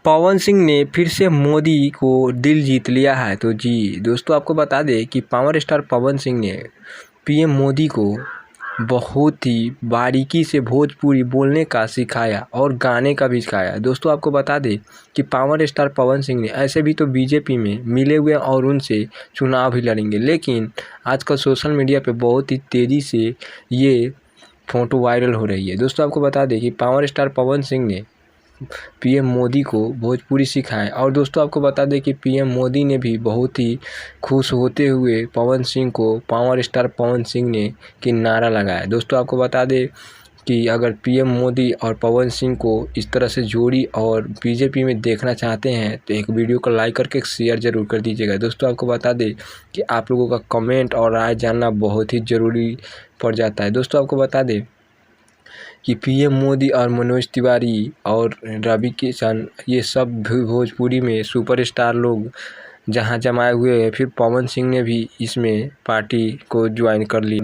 पवन सिंह ने फिर से मोदी को दिल जीत लिया है। तो जी दोस्तों, आपको बता दें कि पावर स्टार पवन सिंह ने पीएम मोदी को बहुत ही बारीकी से भोजपुरी बोलने का सिखाया और गाने का भी सिखाया। दोस्तों, आपको बता दें कि पावर स्टार पवन सिंह ने ऐसे भी तो बीजेपी में मिले हुए और उनसे चुनाव भी लड़ेंगे, लेकिन आजकल सोशल मीडिया पे बहुत ही तेज़ी से ये फ़ोटो वायरल हो रही है। दोस्तों, आपको बता दें कि पावर स्टार पवन सिंह ने पीएम मोदी को भोजपुरी सिखाएं और दोस्तों, आपको बता दें कि पीएम मोदी ने भी बहुत ही खुश होते हुए पवन सिंह को पावर स्टार पवन सिंह ने की नारा लगाया। दोस्तों, आपको बता दें कि अगर पीएम मोदी और पवन सिंह को इस तरह से जोड़ी और बीजेपी में देखना चाहते हैं तो एक वीडियो को लाइक करके शेयर ज़रूर कर दीजिएगा। दोस्तों, आपको बता दें कि आप लोगों का कमेंट और राय जानना बहुत ही ज़रूरी पड़ जाता है। दोस्तों, आपको बता दें कि पीएम मोदी और मनोज तिवारी और रवि किशन ये सब भी भोजपुरी में सुपरस्टार लोग जहां जमाए हुए हैं, फिर पवन सिंह ने भी इसमें पार्टी को ज्वाइन कर ली।